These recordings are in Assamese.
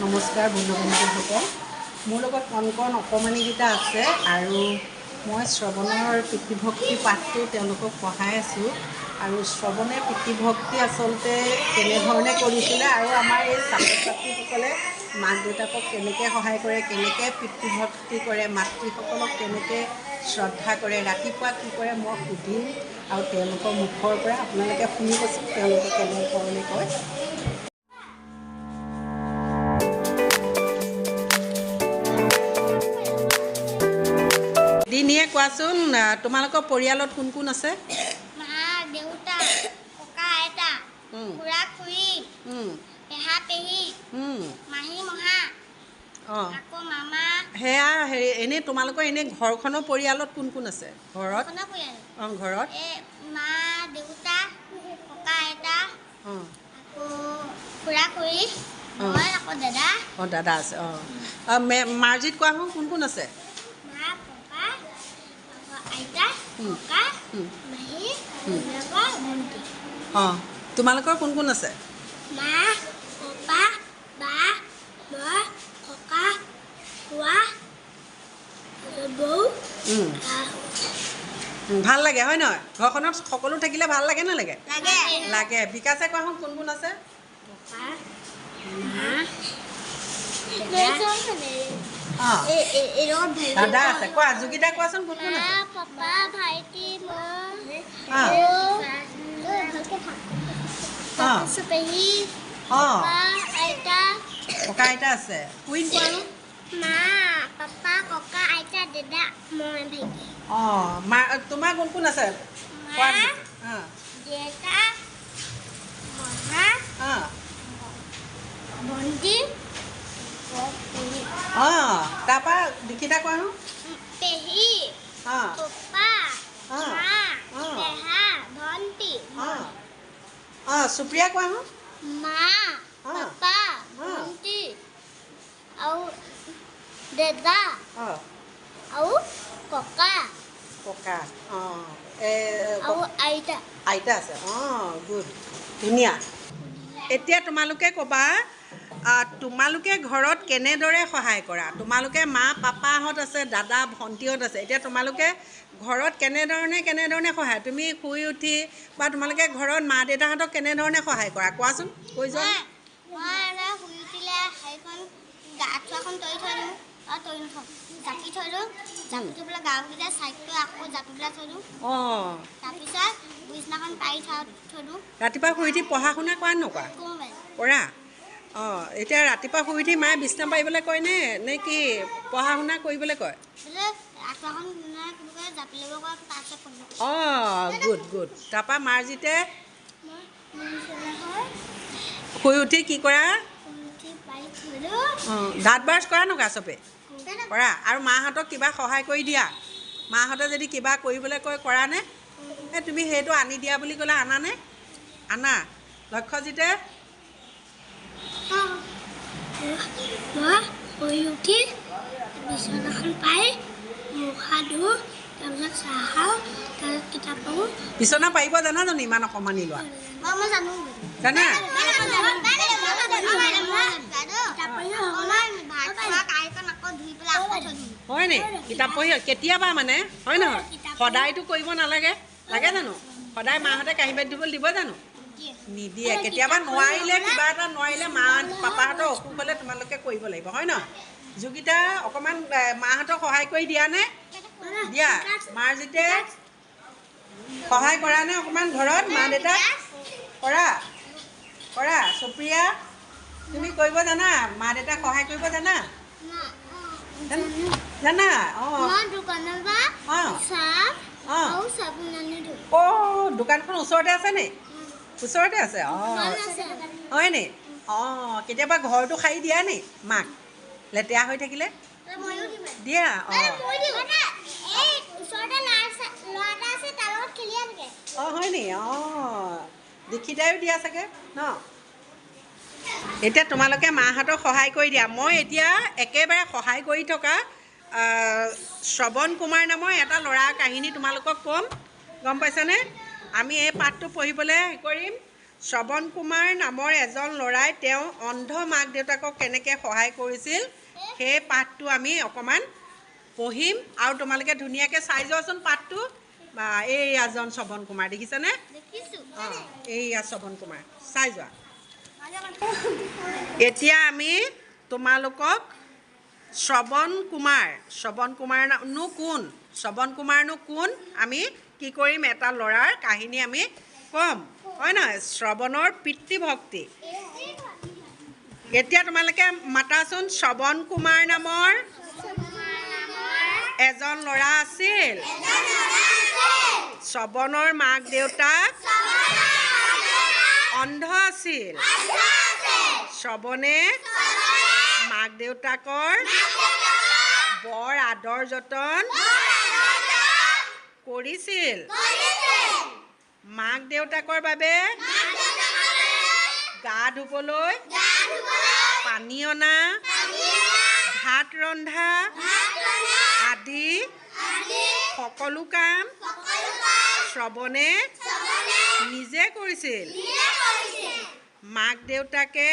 নমস্কাৰ বন্ধু-বান্ধৱীসকল। মোৰ লগত কণ অকণমানিকেইটা আছে আৰু মই শ্ৰৱণৰ পিতৃভক্তি পাঠটো তেওঁলোকক পঢ়াই আছোঁ। আৰু শ্ৰৱণে পিতৃভক্তি আচলতে কেনেধৰণে কৰিছিলে আৰু আমাৰ এই ছাত্ৰ ছাত্ৰীসকলে মাক দেউতাকক কেনেকৈ সহায় কৰে, কেনেকৈ পিতৃভক্তি কৰে, মাতৃসকলক কেনেকৈ শ্ৰদ্ধা কৰে, ৰাতিপুৱা কি কৰে মই সুধিম আৰু তেওঁলোকৰ মুখৰ পৰা আপোনালোকে শুনিবচোন তেওঁলোকে কেনেধৰণে কয়। দিনীয়ে কোৱাচোন, তোমালোকৰ পৰিয়ালত কোন কোন আছে? মা, দেউতা, ককা, আইতা, খুৰা, খুৰী, পেহা, পেহী, মাহী, মহা, আকৌ মামা। সেয়া হেৰি এনেই তোমালোকৰ এনেই ঘৰখনৰ পৰিয়ালত কোন কোন আছে? ঘৰত ঘৰত মা, দেউতা, ককা, আইতা, আকৌ খুৰা, খুৰী, মই আকৌ দাদা। দাদা আছে। মাৰ্জিত কোৱাচোন কোন কোন আছে? মা, পাপা, আইতা, ককা, মাহী, ভণ্টি। তোমালোকৰ কোন কোন আছে? মা, পাপা, বা, মই, ককা, খুৰা, বৌ। ভাল লাগে হয় নহয়? ঘৰখনত সকলো থাকিলে ভাল লাগে নালাগে? লাগে। লাগে। বিকাশে কোৱাচোন কোন কোন আছে? দাদা আছে। কোৱা যোগিতা কোৱাচোন কোন কোন আছে? পাপা, ভাইটি, মই, পেহী, আইতা, ককা আইতা আছে। কুইন কোৱা। মা, পাপা, ককা, আইতা, দাদা, মই, ভাইটি। তোমাৰ কোন কোন আছে? মা, দেউতা, মহা, ভণ্টি, তাৰপৰা দীক্ষিতা কোৱা। পেহী, পাপা, মা, পেহা, ভণ্টি, সুপ্ৰিয়া কোৱা। মা, পাপা, ভণ্টি, আৰু দাদা, আৰু ককা, আৰু আইতা। আইতা আছে। গুড, ধুনীয়া। এতিয়া তোমালোকে ক'বা তোমালোকে ঘৰত কেনেদৰে সহায় কৰা? তোমালোকে মা পাপাহঁত আছে, দাদা ভণ্টিহঁত আছে। এতিয়া তোমালোকে ঘৰত কেনেধৰণে সহায়, তুমি শুই উঠি বা তোমালোকে ঘৰত মা দেউতাহঁতক কেনেধৰণে সহায় কৰা কোৱাচোন, কৈ যোৱা। মই শুই উঠিলে সেইখন গা চোৱাখন তৰি থৈ দিওঁ, তৰি নথওঁ, জাপি থৈ দিওঁ, জাপি থৈ পেলাই গা বুলিলে চাইডটো আকৌ জাপি পেলাই থৈ দিওঁ। তাৰপিছত বিছনাখন পাৰি থৈ দিওঁ। ৰাতিপুৱা শুই উঠি পঢ়া শুনা কৰা নকৰা? কৰা। এতিয়া ৰাতিপুৱা শুই উঠি মায়ে বিছনা পাৰিবলৈ কয়নে নে কি পঢ়া শুনা কৰিবলৈ কয়? গুড। তাৰপৰা মাৰ্জিতে শুই উঠি কি কৰা? দাঁত ব্ৰাছ কৰা নকৰা চবে? কৰা। আৰু মাহঁতক কিবা সহায় কৰি দিয়া? মাহঁতে যদি কিবা কৰিবলৈ কয় কৰা নে? তুমি সেইটো আনি দিয়া বুলি ক'লে আনানে? আনা। লক্ষ্যজিতে মই শুই উঠি বিচনাখন পাৰি মুখ হাত ধুওঁ, তাৰপিছত চাহ খাওঁ, তাৰপিছত কিতাপ পঢ়োঁ। বিচনা পাৰিব জানা জানো ইমান অকণমানি লোৱা? মই জানো। জানা? হয় নি? কিতাপ পঢ়ি কেতিয়াবা মানে হয় নহয়? সদায়তো কৰিব নালাগে, লাগে জানো? সদায় মাহঁতে কাঁহী বাতি ধুবলৈ দিব জানো? নিদিয়ে। কেতিয়াবা নোৱাৰিলে, কিবা এটা নোৱাৰিলে মা পাপাহঁতৰ অসুখ হ'লে তোমালোকে কৰিব লাগিব হয় নহয়? যোগিতা অকণমান মাহঁতক সহায় কৰি দিয়া নে? দিয়া। মাৰ্জিতে সহায় কৰা নে অকণমান ঘৰত মা দেউতাক? কৰা। সুপ্ৰিয়া তুমি কৰিব জানা? মা দেউতাক সহায় কৰিব জানা? জানা? দোকানখন ওচৰতে আছে নি? ওচৰতে আছে। হয় নি? কেতিয়াবা ঘৰটো সাৰি দিয়া নি মাক লেতেৰা হৈ থাকিলে? দিয়া। হয় নি? দীক্ষিতায়ো দিয়া চাগে ন? এতিয়া তোমালোকে মাহঁতক সহায় কৰি দিয়া। মই এতিয়া একেবাৰে সহায় কৰি থকা শ্ৰৱণ কুমাৰ নামৰ এটা ল'ৰাৰ কাহিনী তোমালোকক ক'ম, গম পাইছানে? আমি এই পাঠটো পঢ়িবলৈ কৰিম। শ্ৰৱণ কুমাৰ নামৰ এজন ল'ৰাই তেওঁ অন্ধ মাক দেউতাকক কেনেকৈ সহায় কৰিছিল সেই পাঠটো আমি অকণমান পঢ়িম আৰু তোমালোকে ধুনীয়াকৈ চাই যোৱাচোন পাঠটো। বা এইজন শ্ৰৱণ কুমাৰ দেখিছানে? অঁ, এইয়া শ্ৰৱণ কুমাৰ, চাই যোৱা। এতিয়া আমি তোমালোকক শ্ৰৱণ কুমাৰনো কোন আমি কি কৰিম, এটা ল'ৰাৰ কাহিনী আমি ক'ম, হয় নহয়? শ্ৰৱণৰ পিতৃভক্তি। এতিয়া তোমালোকে মাতাচোন, শ্ৰৱণ কুমাৰ নামৰ এজন ল'ৰা আছিল। শ্ৰৱণৰ মাক দেউতাক অন্ধ আছিল। শ্ৰৱণে মাক দেউতাকৰ বৰ আদৰ যতন কৰিছিল। মাক দেউতাকৰ বাবে গা ধুবলৈ পানী অনা, ভাত ৰন্ধা আদি সকলো কাম শ্ৰৱণে নিজে কৰিছিল। মাক দেউতাকে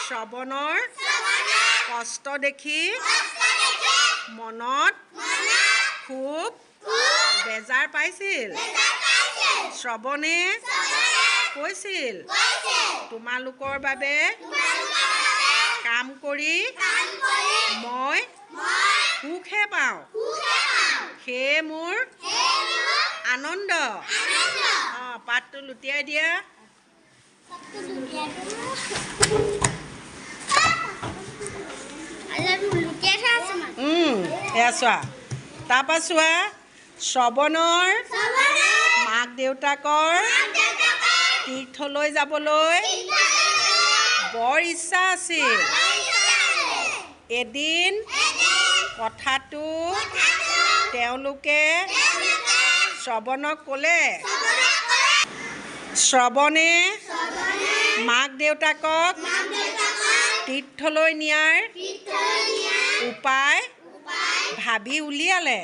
শ্ৰৱণৰ কষ্ট দেখি মনত খুব বেজাৰ পাইছিল। শ্ৰৱণে কৈছিল, তোমালোকৰ বাবে কাম কৰি মই সুখহে পাওঁ, সেয়ে মোৰ আনন্দ। অঁ, পাতটো লুটিয়াই দিয়া। এয়া চোৱা, তাৰপৰা চোৱা, শ্ৰৱণৰ মাক দেউতাকৰ তীৰ্থলৈ যাবলৈ বৰ ইচ্ছা আছিল। এদিন কথাটো তেওঁলোকে শ্ৰৱণক ক'লে। শ্ৰৱণে মাক দেউতাকক তীৰ্থলৈ নিয়াৰ উপায় ভাবি উলিয়ালে।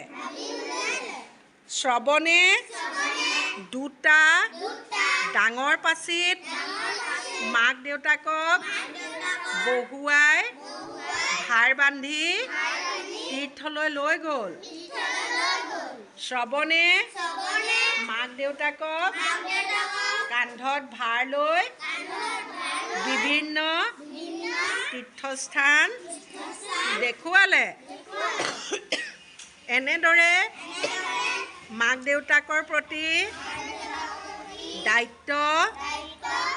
শ্ৰৱণে দুটা ডাঙৰ পাচিত মাক দেউতাকক বহুৱাই ভাৰ বান্ধি তীৰ্থলৈ লৈ গ'ল। শ্ৰৱণে মাক দেউতাকক কান্ধত ভাৰ লৈ বিভিন্ন তীৰ্থস্থান দেখুৱালে। এনেদৰে মাক দেউতাকৰ প্ৰতি দায়িত্ব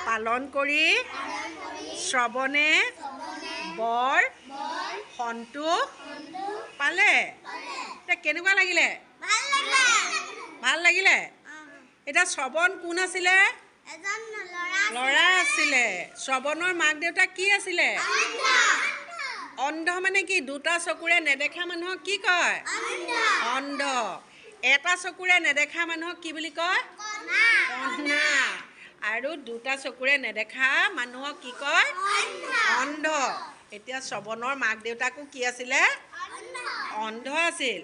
পালন কৰি শ্ৰৱণে বৰ সন্তোষ পালে। এতিয়া কেনেকুৱা লাগিলে? ভাল লাগিলে? এতিয়া শ্ৰৱণ কোন আছিলে? ল'ৰা আছিলে। শ্ৰৱণৰ মাক দেউতাক কি আছিলে? অন্ধ। মানে কি? দুটা চকুৰে নেদেখা মানুহক কি কয়? অন্ধ। এটা চকুৰে নেদেখা মানুহক কি বুলি কয়? কণা। আৰু দুটা চকুৰে নেদেখা মানুহক কি কয়? অন্ধ। এতিয়া শ্ৰৱণৰ মাক দেউতাকো কি আছিলে? অন্ধ আছিল।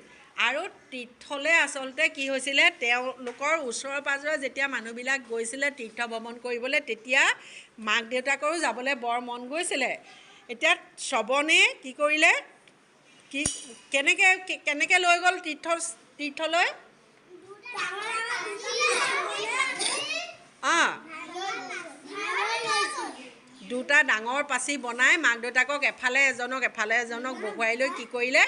আৰু তীৰ্থলৈ আচলতে কি হৈছিলে, তেওঁলোকৰ ওচৰৰ পাজৰে যেতিয়া মানুহবিলাক গৈছিলে তীৰ্থ ভ্ৰমণ কৰিবলৈ, তেতিয়া মাক দেউতাকৰো যাবলৈ বৰ মন গৈছিলে। এতিয়া শ্ৰৱণে কি কৰিলে, কেনেকৈ লৈ গ'ল তীৰ্থলৈ? অঁ, দুটা ডাঙৰ পাচি বনাই মাক দেউতাকক এফালে এজনক বহুৱাই লৈ কি কৰিলে?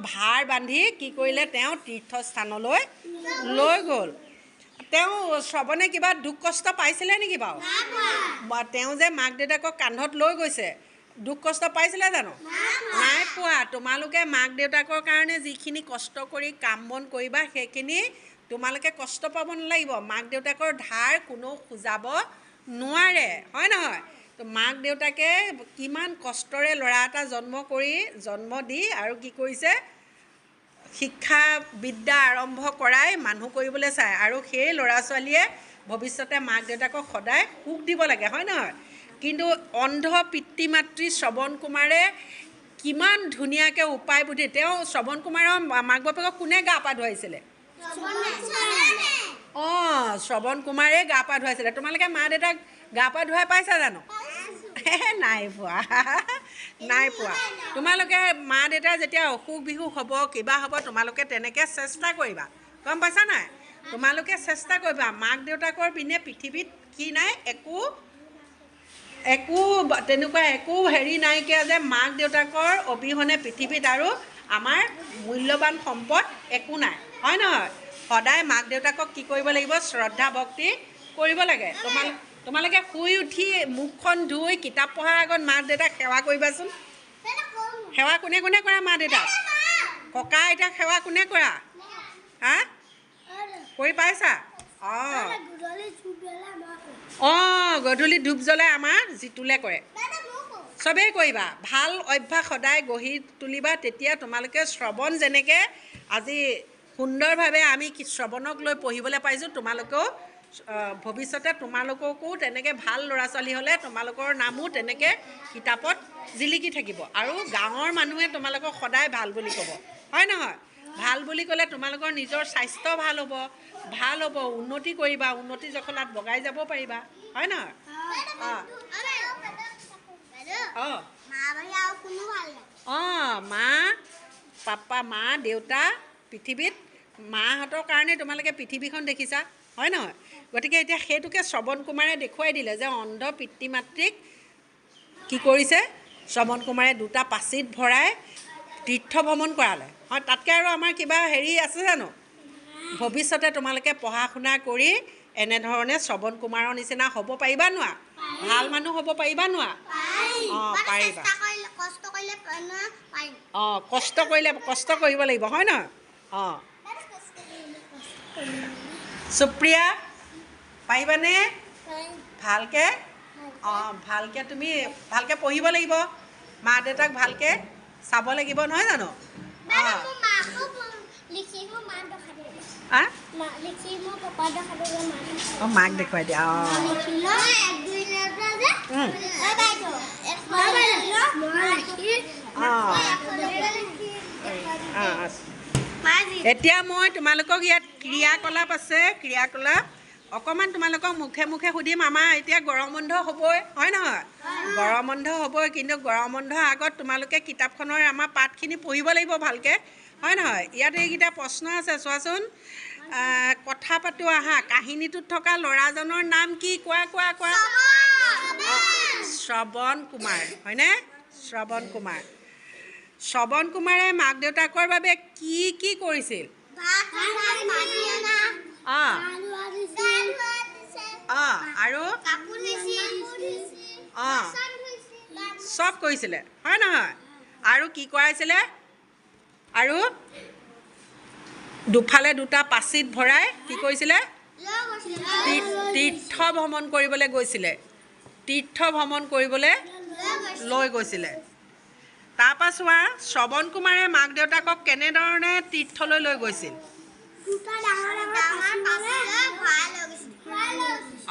ভাৰ বান্ধি কি কৰিলে? তেওঁ তীৰ্থস্থানলৈ লৈ গ'ল। শ্ৰৱণে কিবা দুখ কষ্ট পাইছিলে নেকি বাৰু? তেওঁ যে মাক দেউতাকক কান্ধত লৈ গৈছে, দুখ কষ্ট পাইছিলে জানো? নাই পোৱা। তোমালোকে মাক দেউতাকৰ কাৰণে যিখিনি কষ্ট কৰি কাম বন কৰিবা, সেইখিনি তোমালোকে কষ্ট পাব নালাগিব। মাক দেউতাকৰ ধাৰ কোনেও খুজাব নোৱাৰে, হয় নহয়? তো মাক দেউতাকে কিমান কষ্টৰে ল'ৰা এটা জন্ম দি আৰু কি কৰিছে, শিক্ষা বিদ্যা আৰম্ভ কৰাই মানুহ কৰিবলৈ চায়। আৰু সেই ল'ৰা ছোৱালীয়ে ভৱিষ্যতে মাক দেউতাকক সদায় সুখ দিব লাগে, হয় নহয়? কিন্তু অন্ধ পিতৃ মাতৃ শ্ৰৱণ কুমাৰে কিমান ধুনীয়াকৈ উপায় বুদ্ধি, শ্ৰৱণ কুমাৰৰ মাক বাপেকক কোনে গা পা ধুৱাইছিলে? অঁ শ্ৰৱণ কুমাৰে গা পা ধুৱাইছিলে তোমালোকে মা দেউতাক গা পা ধুৱাই পাইছা জানো নাই পোৱা নাই পোৱা তোমালোকে মা দেউতাৰ যেতিয়া অসুখ বিসুখ হ'ব কিবা হ'ব তোমালোকে তেনেকৈ চেষ্টা কৰিবা গম পাইছা নাই তোমালোকে চেষ্টা কৰিবা মাক দেউতাকৰ পিনে পৃথিৱীত কি নাই একো তেনেকুৱা একো হেৰি নাইকিয়া যে মাক দেউতাকৰ অবিহনে পৃথিৱীত আৰু আমাৰ মূল্যৱান সম্পদ একো নাই হয় নহয় সদায় মাক দেউতাকক কি কৰিব লাগিব শ্ৰদ্ধা ভক্তি কৰিব লাগে তোমালোকে শুই উঠি মুখখন ধুই কিতাপ পঢ়াৰ আগত মাক দেউতাক সেৱা কৰিবাচোন সেৱা কোনে কোনে কৰা মা দেউতাক ককা আইতাক সেৱা কোনে কৰা হা কৰি পাইছা অঁ গধূলি ধূপ জ্বলাই আমাৰ জিতুলে কৰে চবেই কৰিবা ভাল অভ্যাস সদায় গঢ়ি তুলিবা তেতিয়া তোমালোকে শ্ৰৱণ যেনেকৈ আজি সুন্দৰভাৱে আমি শ্ৰৱণক লৈ পঢ়িবলৈ পাইছোঁ তোমালোকেও ভৱিষ্যতে তোমালোককো তেনেকৈ ভাল ল'ৰা ছোৱালী হ'লে তোমালোকৰ নামো তেনেকৈ কিতাপত জিলিকি থাকিব আৰু গাঁৱৰ মানুহে তোমালোকক সদায় ভাল বুলি ক'ব হয় নহয় ভাল বুলি ক'লে তোমালোকৰ নিজৰ স্বাস্থ্য ভাল হ'ব উন্নতি কৰিবা উন্নতি জখলাত বগাই যাব পাৰিবা হয় নহয় মা পাপা মা দেউতা পৃথিৱীত মাহঁতৰ কাৰণে তোমালোকে পৃথিৱীখন দেখিছা হয় নহয় গতিকে এতিয়া সেইটোকে শ্ৰৱণ কুমাৰে দেখুৱাই দিলে যে অন্ধ পিতৃ মাতৃক কি কৰিছে শ্ৰৱণ কুমাৰে 2টা পাচিত ভৰাই তীৰ্থ ভ্ৰমণ কৰালে হয় তাতকৈ আৰু আমাৰ কিবা হেৰি আছে জানো ভৱিষ্যতে তোমালোকে পঢ়া শুনা কৰি এনেধৰণে শ্ৰৱণ কুমাৰৰ নিচিনা হ'ব পাৰিবা নোৱাৰা ভাল মানুহ হ'ব পাৰিবা নোৱাৰা অঁ পাৰিবা অঁ কষ্ট কৰিব লাগিব হয় নহয় অঁ সুপ্ৰিয়া পাৰিবানে ভালকৈ অঁ ভালকৈ তুমি ভালকৈ পঢ়িব লাগিব মা দেউতাক ভালকৈ চাব লাগিব নহয় জানো অঁ অঁ মাক দেখুৱাই দিয়া এতিয়া মই তোমালোকক ইয়াত ক্ৰিয়াকলাপ আছে ক্ৰিয়াকলাপ অকণমান তোমালোকক মুখে মুখে সুধিম আমাৰ এতিয়া গৰম বন্ধ হ'বই হয় নহয় গৰম বন্ধ হ'বই কিন্তু গৰম বন্ধৰ আগত তোমালোকে কিতাপখনৰ আমাৰ পাঠখিনি পঢ়িব লাগিব ভালকৈ হয় নহয় ইয়াত এইকেইটা প্ৰশ্ন আছে চোৱাচোন কথা পাতোঁ আহা কাহিনীটোত থকা ল'ৰাজনৰ নাম কি কোৱা শ্ৰৱণ কুমাৰ হয়নে শ্ৰৱণ কুমাৰে মাক দেউতাকৰ বাবে কি কৰিছিল আৰু চব কৰিছিলে হয় নহয় আৰু কি কৰাইছিলে আৰু দুফালে 2টা পাচিত ভৰাই কি কৰিছিলে তীৰ্থ ভ্ৰমণ কৰিবলৈ লৈ গৈছিলে তাৰপৰা চোৱা শ্ৰৱণ কুমাৰে মাক দেউতাকক কেনেধৰণে তীৰ্থলৈ লৈ গৈছিল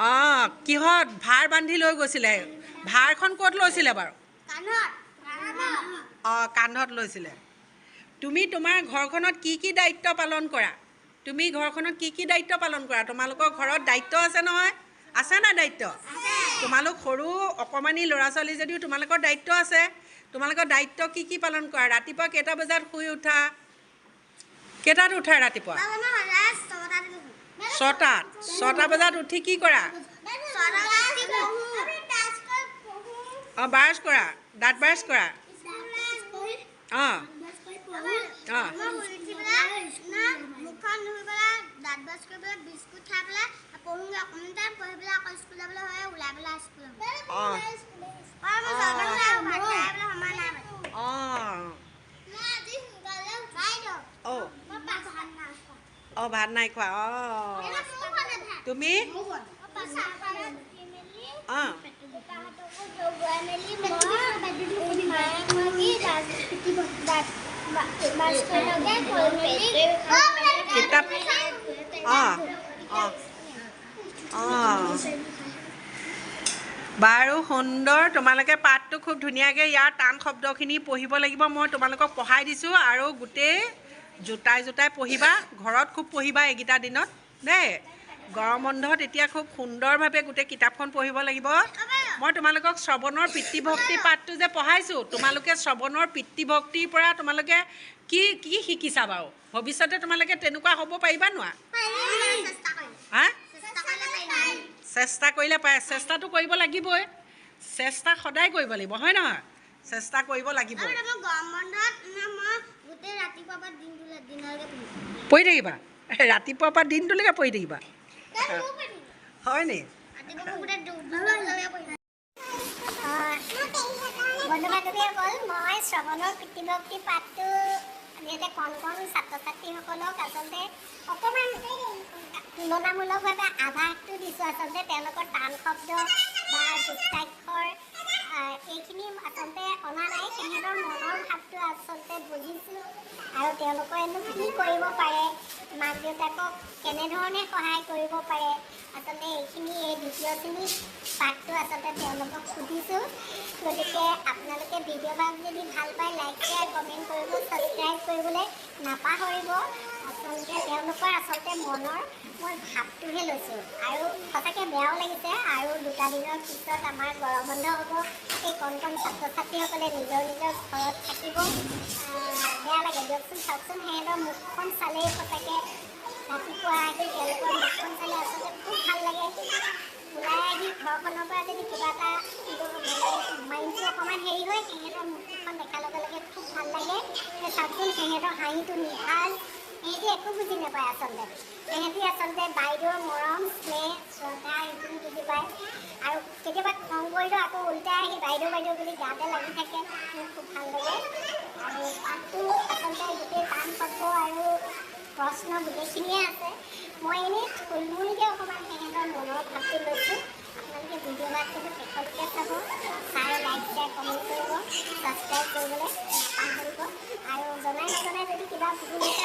অঁ কিহত ভাৰ বান্ধি লৈ গৈছিলে ভাৰখন ক'ত লৈছিলে বাৰু অঁ কান্ধত লৈছিলে তুমি তোমাৰ ঘৰখনত কি দায়িত্ব পালন কৰা তোমালোকৰ ঘৰত দায়িত্ব আছে নহয় আছে না দায়িত্ব তোমালোক সৰু অকণমানি ল'ৰা ছোৱালী যদিও তোমালোকৰ দায়িত্ব আছে তোমালোকৰ দায়িত্ব কি পালন কৰা ৰাতিপুৱা কেইটা বজাত শুই উঠা কেইটাত উঠা ৰাতিপুৱা 6টা বজাত উঠি কি কৰা অঁ ব্ৰাছ কৰা দাঁত ব্ৰাছ কৰা অঁ অঁ ভাত নাই খোৱা অঁ তুমি অঁ কিতাপ অঁ বাৰু সুন্দৰ তোমালোকে পাঠটো খুব ধুনীয়াকৈ ইয়াৰ টান শব্দখিনি পঢ়িব লাগিব মই তোমালোকক পঢ়াই দিছোঁ আৰু গোটেই জোতাই পঢ়িবা ঘৰত খুব পঢ়িবা এইকেইটা দিনত দেই গৰম বন্ধত এতিয়া খুব সুন্দৰভাৱে গোটেই কিতাপখন পঢ়িব লাগিব। মই তোমালোকক শ্ৰৱণৰ পিতৃভক্তি পাঠটো যে পঢ়াইছোঁ, তোমালোকে শ্ৰৱণৰ পিতৃভক্তিৰ পৰা তোমালোকে কি কি শিকিছা বাৰু? ভৱিষ্যতে তোমালোকে তেনেকুৱা হ'ব পাৰিবা নোৱাৰা? হা? চেষ্টা কৰিলে পাৰে। চেষ্টাটো কৰিব লাগিবই। চেষ্টা সদায় কৰিব লাগিব, হয় নহয়? চেষ্টা কৰিব লাগিবই। পঢ়ি থাকিবা? ৰাতিপুৱাৰ পৰা দিনটোলৈকে পঢ়ি থাকিবা? হয় নি? বন্ধু বান্ধৱীসকল, মই শ্ৰৱণৰ পিতৃভক্তি পাঠটো যিহেতু কণ কণ ছাত্ৰ ছাত্ৰীসকলক আচলতে অকণমান তুলনামূলকভাৱে আভাসটো দিছোঁ। আচলতে তেওঁলোকৰ টান শব্দ বা যুক্তাক্ষৰ এইখিনি আচলতে অনা নাই। সিহঁতৰ মনৰ ভাৱটো আচলতে বুজিছোঁ আৰু তেওঁলোকেনো কি কৰিব পাৰে, মাক দেউতাকক কেনেধৰণে সহায় কৰিব পাৰে, আচলতে এইখিনি এই দ্বিতীয় শ্ৰেণীৰ পাঠটো আচলতে তেওঁলোকক সুধিছোঁ। গতিকে আপোনালোকে ভিডিঅ'ভাগ যদি ভাল পায় লাইক শ্বেয়াৰ কমেণ্ট কৰিব, ছাবস্ক্ৰাইব কৰিবলৈ নাপাহৰিব। আচলতে তেওঁলোকৰ আচলতে মনৰ মই ভাৱটোহে লৈছোঁ আৰু সঁচাকৈ বেয়াও লাগিছে। আৰু 2 দিনৰ পিছত আমাৰ গৰম বন্ধ হ'ব। সেই কণ কণ ছাত্ৰ ছাত্ৰীসকলে নিজৰ নিজৰ ঘৰত থাকিব। বেয়া লাগে দিয়কচোন। চাওকচোন সিহঁতৰ মুখখন চালেই সঁচাকৈ ৰাতিপুৱা আহি তেওঁলোকৰ মুখখন চালে আচলতে খুব ভাল লাগে। ওলাই আহি ঘৰখনৰ পৰা যদি কিবা এটা মাইণ্ডটো অকণমান হেৰি হয়, সিহঁতৰ মুখখন দেখাৰ লগে লগে খুব ভাল লাগে। চাওকচোন সিহঁতৰ হাঁহিটো নিভাঁজ। সিহঁতি একো বুজি নাপায় আচলতে। সিহঁতি আচলতে বাইদেউৰ মৰম স্নেহ শ্ৰদ্ধা এইখিনি বুজি পায়। আৰু কেতিয়াবা খং কৰিলেও আকৌ উল্টাই আহি বাইদেউ বাইদেউ বুলি গাতে লাগি থাকে। মোৰ খুব ভাল লাগে। আৰু পাঠটো আচলতে গোটেই টান শব্দ আৰু প্ৰশ্ন গোটেইখিনিয়ে আছে। মই এনেই থুলমূলকৈ অকণমান সিহঁতৰ মনৰ ভাৱটো লৈছোঁ। আপোনালোকে ভিডিঅ' ভাগটো শেষলৈকে চাব, চাই লাইক শ্বেয়াৰ কমেণ্ট কৰিব, ছাবস্ক্ৰাইব কৰিবলৈ নাপাহৰিব। আৰু জনাই নজনাই যদি কিবা ভুল হৈছে